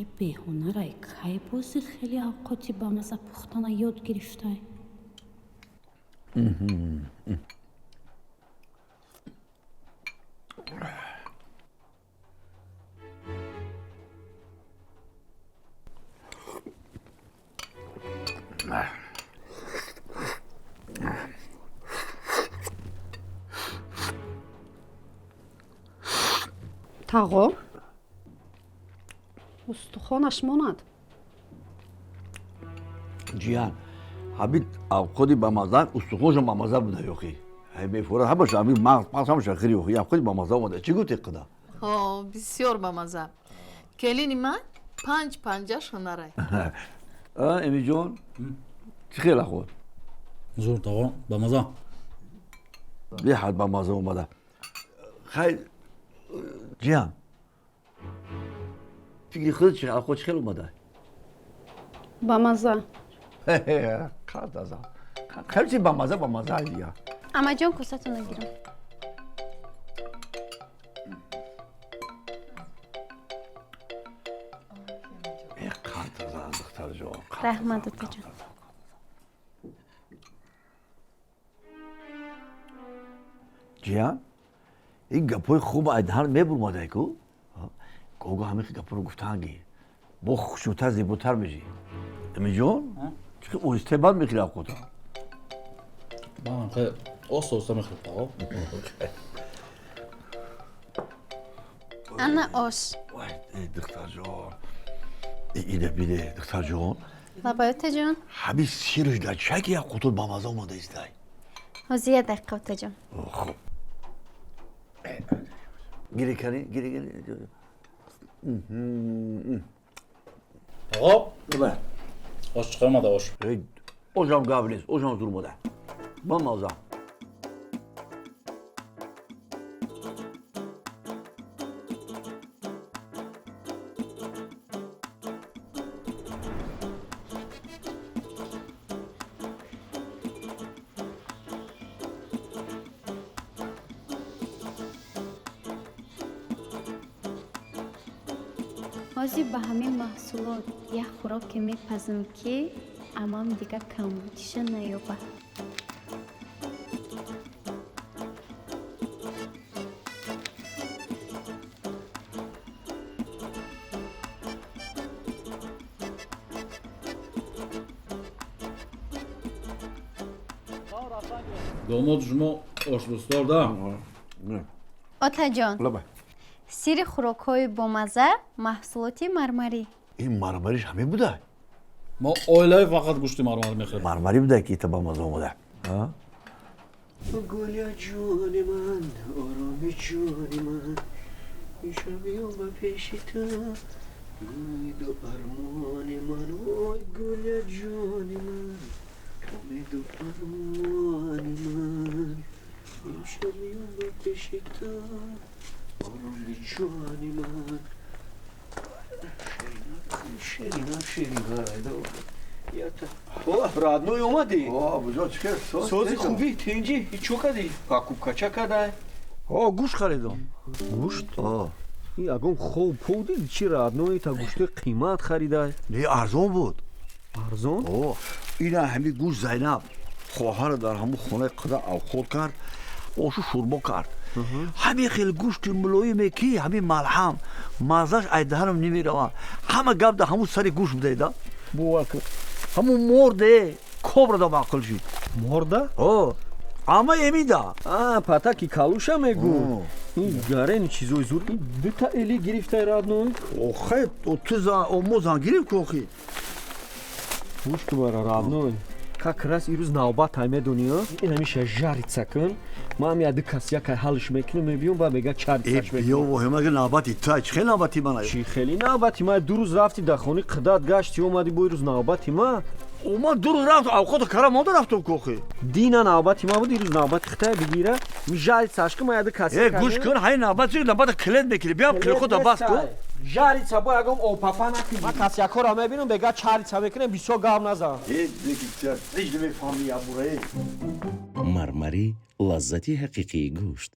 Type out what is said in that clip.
چقدر بهونه رای که بازی خیلی اوقاتی با مزه پختن یاد گرفته. تاغو استخوانش ماند. جیان حبیت خودی با مزه استخوانش با مزه بوده یوخی های میفوره ها باشه حبیت مغز همش خیلی یوخی خودی با مزه بوده چی گویی قدا بسیار با مزه کلینی من 5 هنره امی جون چی خیلی خود زور تاغا با مزه یه حد با مزه اومده خیلی جیان فکری خودت چی خود خیلی اومده با مزه کارت ازم خیلی چی با مزه دیگه اما جان کستو نگیرم. کارت ازم دختر جان رحمت تو جان. جیان این گپای خوب ادهان میبرماده کو گوگو همه گپا رو گفتنگی با خوشوتر زیباتر میشی امی جون چه استباد میخیره خدا من خیلی اوستا میخوام تاغا انا آش وای دختر جان اینه بیده دختر جان لبایت جان همین سیرش در چکی یا قطور با مزه اومده ایستای هزیه دقیقه جان. خب گیری کنی گیری تاغا بله آش çıkarmadı آش Hocam kabiliyiz, hocam durmadan. Bambaza. بازی به همین محصولات یک خوراک میپزم که امام دیگه کمبودیشه نیابه. داماد شما آش دوستار دا آتا جان لبه. سیر خوراک های با مزه محصولات مرمری. این مرمریش همه بوده. ما oilay faqat go'shti marmar میخوریم مرمری بوده که تا با مزه اومده. گل جون من آرام جون من میشم بیام پیش تو امید و ارمان من وای گل جون من امید و ارمان من میشم بیام پیش تو آرام جون من شیرینا رادنوی اومدی؟ بجا چکر سازی خوبی تینجی چو کدی؟ پاکوبکا چه کده؟ گوش خریدم. گوشت؟ این اگم خوب پودی چی رادنوی تا گوشت قیمت خریده؟ نه ارزان بود. ارزان؟ اینا همین گوش زینب خواهر در همون خونه قدا خود کرد آشو شوربا کرد همین خیلی گوشت ملایمه کی همین ملحم مزاش ایدهانم نمیروان همه گپ ده همون سری گوش بده ده بوکه همون مرده کبر دا معقل شد مرده؟ اما امیده پتا کی کالوشا میگو این گرین چیزوی زور این دوتا الی گرفته رادنوی؟ خیلی تو موزان گریف کوخی گوشت برا رادنوی как раз ирӯз навбат медонӣ ин ҳамиша жарица кун ман яди кас яка ҳалш мекунам мебиём ва мега чарисаш бё ҳамаги навбати та чӣ хел навбати ман чӣ хели навбати ман ду рӯз рафти дар хони қидат гашти омадӣ бо ирӯз навбати ман ман ду рӯз рафт авқоту кара монда рафтам кӯхи дина навбати ман буд ирӯз навбати хитая бигира жарицаш кун ман яди кас гӯш кун ҳай навбати навбата клет мекунӣ биям клехода бас кун жарица бо ягон опафа накунӣ ман касякора мебинам бега чарица мекунам бисёр гап назан мармари лаззати ҳақиқии гӯшт